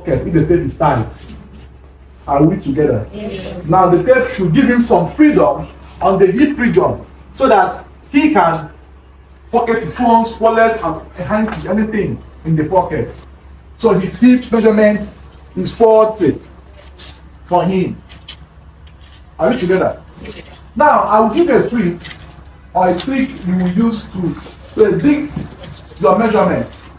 pocket if the tape is tight. Are we together? Yes. Now the tape should give him some freedom on the hip region so that he can pocket his phones, wallets, and hanky, anything in the pocket. So his hip measurement is 40 for him. Are we together? Now I will give you a trick or a trick you will use to predict your measurements.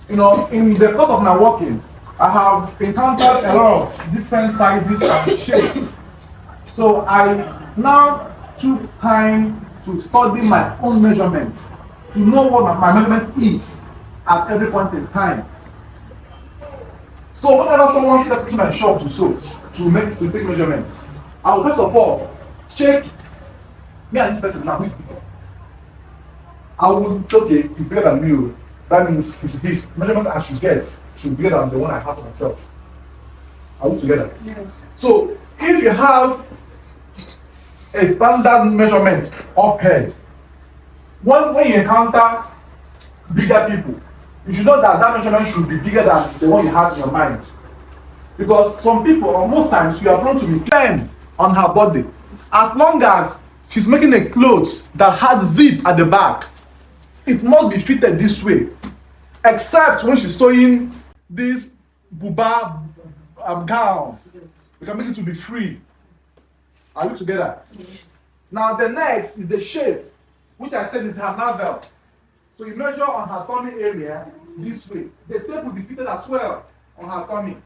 You know, in the course of my working, I have encountered a lot of different sizes and shapes. So I now took time to study my own measurements, to know what my measurement is at every point in time. So whenever someone steps into my shop to sew, to take measurements, I will first of all check me and this person now who is bigger. I will say, okay, he's bigger than me. That means his measurement I should get should be bigger than the one I have for myself. Are we together? Yes. So if you have a standard measurement of head, when you encounter bigger people, you should know that that measurement should be bigger than the one you have in your mind. Because some people, or most times, you are prone to mistake on her body. As long as she's making a clothes that has zip at the back, it must be fitted this way. Except when she's sewing this buba gown, we can make it to be free. Are we together? Yes. Now the next is the shape, which I said is her navel. So you measure on her tummy area this way. The tape will be fitted as well on her tummy.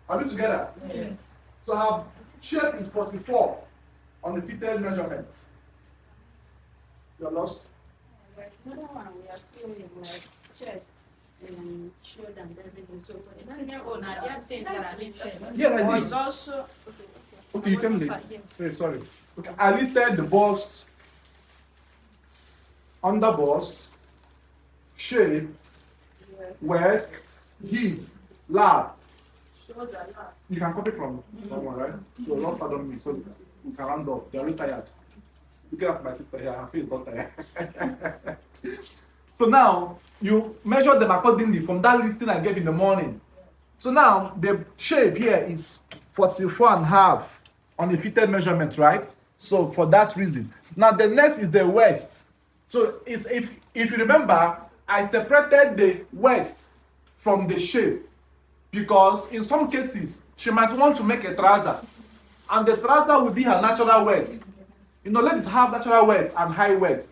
Are we together? Yes. So her shape is 44 on the fitted measurement. You're lost? Another one we are feeling like chest and shoulder and everything. So for the next one, there are things that are listed. Yes, I Or did. it's also Okay, you can leave. Yes. Sorry. Okay, I listed the bust, under bust, shape, waist, hips, lap. Shoulder, lap. You can copy from someone, right? So not pardon me, so we can round up. They're really tired. Look at my sister here, her face is not tired. So now you measure them accordingly from that listing I gave in the morning. So now the shape here is 44.5 on the fitted measurement, right? So for that reason. Now the next is the waist. So it's, if you remember, I separated the waist from the shape because in some cases she might want to make a trouser and the trouser will be her natural waist. You know, ladies have natural waist and high waist.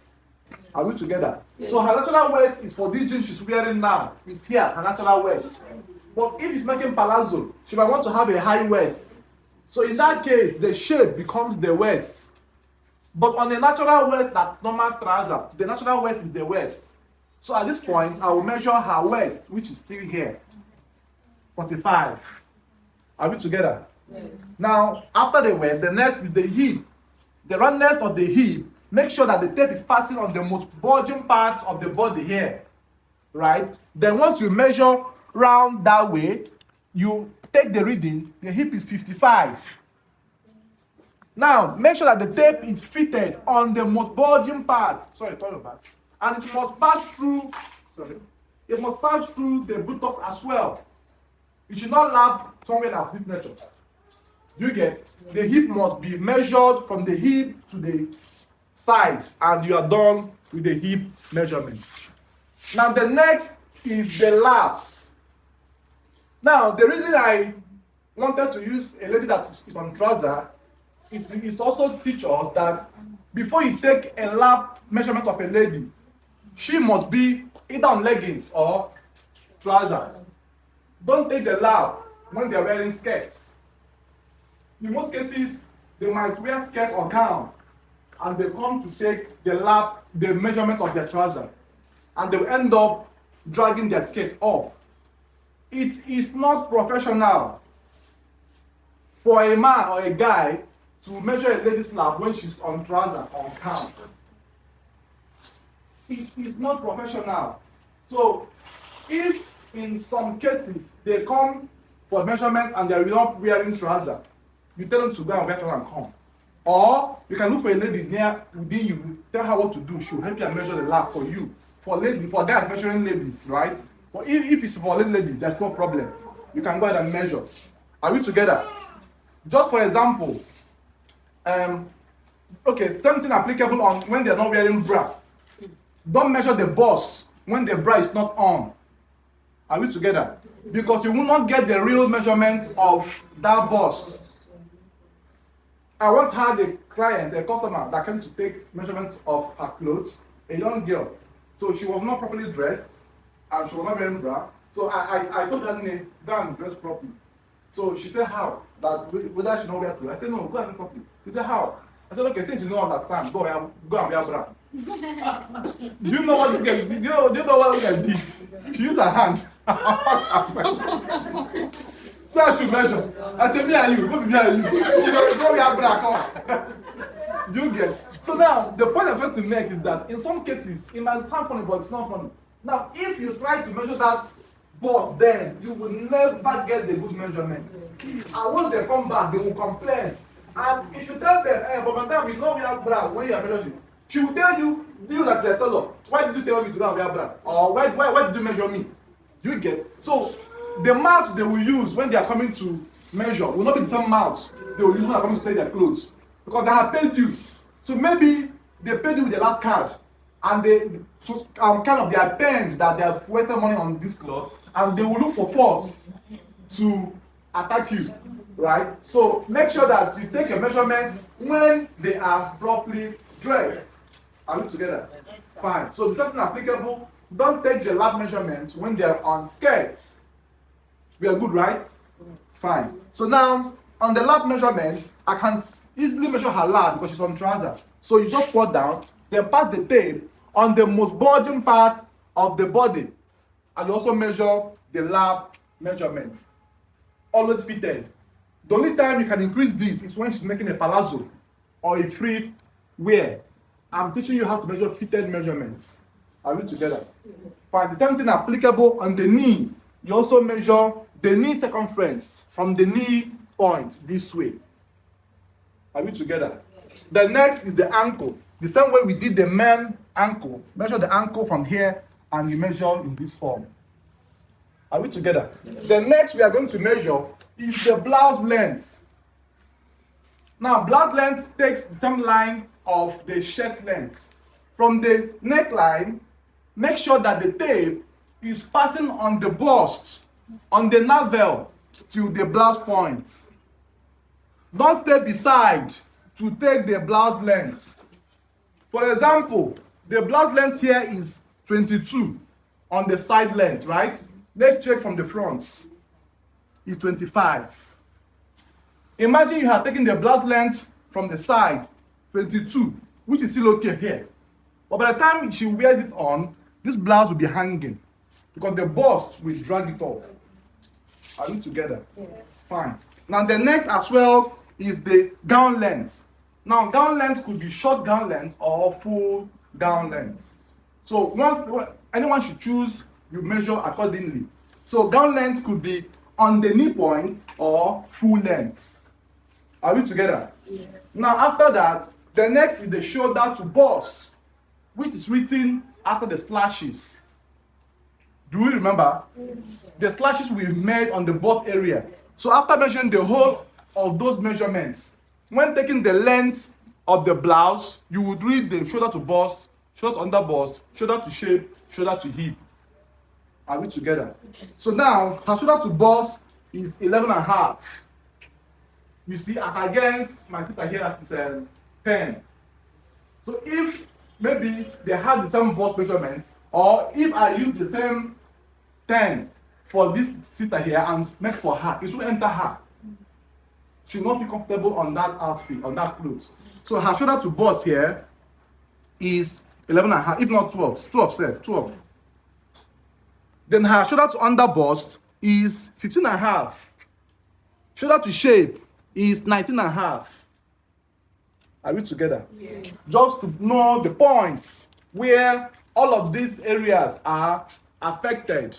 Are we together? Yes. So her natural waist is for this jeans she's wearing now. It's here, her natural waist. But if she's making palazzo, she might want to have a high waist. So in that case, the shape becomes the waist. But on the natural waist, that's normal trouser. The natural waist is the waist. So at this point, I will measure her waist, which is still here. 45. Are we together? Yes. Now, after the waist, the next is the hip. The roundness of the hip, make sure that the tape is passing on the most bulging parts of the body here, right? Then once you measure round that way, you take the reading, the hip is 55. Now, make sure that the tape is fitted on the most bulging part. Sorry, turn it back. And it must pass through, it must pass through the buttocks as well. It should not lap somewhere that's this nature. You get? The hip must be measured from the hip to the sides, and you are done with the hip measurement. Now the next is the laps. Now the reason I wanted to use a lady that is on trouser is also teach us that before you take a lap measurement of a lady, she must be either on leggings or trousers. Don't take the lap when they are wearing skirts. In most cases, they might wear skirts or gown, and they come to take the lap, the measurement of their trouser, and they will end up dragging their skirt off. It is not professional for a man or a guy to measure a lady's lap when she's on trouser or gown. It is not professional. So, if in some cases they come for measurements and they are not wearing trouser, you tell them to go and wear trouser and come. Or you can look for a lady near within you, tell her what to do. She'll help you and measure the lap for you. For guys measuring ladies, right? But if it's for a lady, there's no problem. You can go ahead and measure. Are we together? Just for example, okay, something applicable on when they're not wearing bra. Don't measure the bust when the bra is not on. Are we together? Because you will not get the real measurement of that bust. I once had a client, a customer, that came to take measurements of her clothes, a young girl. So she was not properly dressed, and she was not wearing bra. So I told her, go and dress properly. So she said, how? That whether she not wear clothes. I said, no, go and dress properly. She said, how? I said, okay, since you don't understand, go and wear bra. Do you know what this girl did? Do you know what this girl did? She used her hand. So I should measure. I said, me and you, go be me and you. Go wear bra, come. Do you get? So now, the point I'm trying to make is that in some cases, it might sound funny, but it's not funny. Now, if you try to measure that bust, then you will never get the good measurement. And once they come back, they will complain. And if you tell them, hey, but madam, you know we have bra when you are measuring, she will tell you that they're taller. Why did you tell me to go and wear bra? Or why did you measure me? You get? So, the mouth they will use when they are coming to measure will not be the same mouth they will use when they are coming to take their clothes. Because they have paid you. So maybe they paid you with the last card. And they are pained that they have wasted money on this cloth. And they will look for faults to attack you. Right? So make sure that you take your measurements when they are properly dressed. Are we together? Fine. So the something applicable, don't take the lap measurements when they are on skirts. We are good, right? Fine. So now, on the lap measurement, I can easily measure her lap because she's on trouser. So you just put down, then pass the tape on the most bulging part of the body. And you also measure the lap measurement. Always fitted. The only time you can increase this is when she's making a palazzo or a free wear. I'm teaching you how to measure fitted measurements. Are we together? Fine. The same thing applicable on the knee. You also measure the knee circumference from the knee point this way. Are we together? The next is the ankle. The same way we did the man ankle. Measure the ankle from here and you measure in this form. Are we together? The next we are going to measure is the blouse length. Now, blouse length takes the same line of the shirt length. From the neckline, make sure that the tape is passing on the bust, on the navel, to the blouse point. Don't stay beside to take the blouse length. For example, the blouse length here is 22 on the side length, right? Let's check from the front. It's 25. Imagine you have taken the blouse length from the side, 22, which is still okay here. But by the time she wears it on, this blouse will be hanging because the bust will drag it up. Are we together? Yes. Fine. Now the next as well is the gown length. Now gown length could be short gown length or full gown length. So anyone should choose, you measure accordingly. So gown length could be on the knee point or full length. Are we together? Yes. Now after that, the next is the shoulder to bust, which is written after the slashes. Do we remember? Yes. The slashes we made on the bust area. So after measuring the whole of those measurements, when taking the length of the blouse, you would read the shoulder to bust, shoulder to under bust, shoulder to shape, shoulder to hip. Are we together? So now, her shoulder to bust is 11.5. You see, as against my sister here, that is 10. So if maybe they have the same bust measurement, or if I use the same 10 for this sister here and make for her, it will enter her. She will not be comfortable on that outfit, on that clothes. So her shoulder to bust here is 11.5, if not 12. 12. Then her shoulder to under bust is 15.5. Shoulder to shape is 19.5. Are we together? Yes. Just to know the points where all of these areas are affected.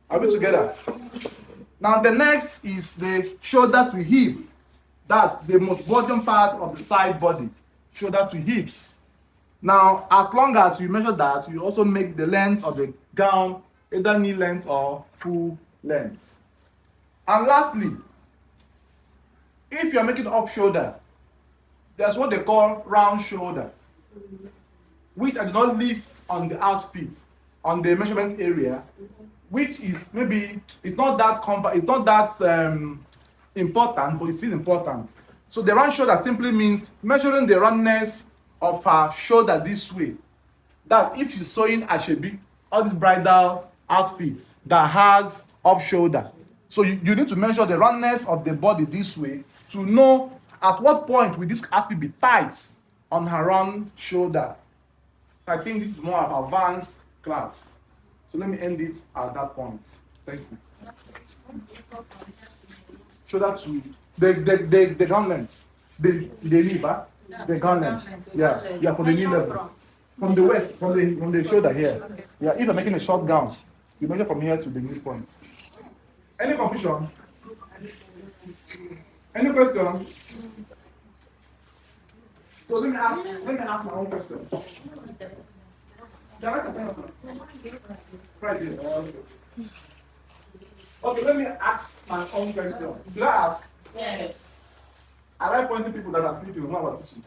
Are we together? Now the next is the shoulder to hip. That's the most bottom part of the side body. Shoulder to hips. Now, as long as you measure that, you also make the length of the gown, either knee length or full length. And lastly, if you are making off shoulder, there's what they call round shoulder, which I do not list on the outfit, on the measurement area, which is maybe it's not that important, but it's still important. So the round shoulder simply means measuring the roundness of her shoulder this way. That if she's sewing ashebi, all these bridal outfits that has off shoulder. So you need to measure the roundness of the body this way to know at what point will this outfit be tight on her round shoulder. I think this is more of advanced class. So let me end it at that point. Thank you. Shoulder to the gown length. The knee back. The gown length. Yeah, for the knee level. From the waist, from the shoulder here. Yeah, if you're making a short gown, you measure from here to the knee point. Any confusion? Any question? So let me ask my own question. Okay, let me ask my own question. Should I ask? Yes. I like pointing people that are sleeping when I'm teaching.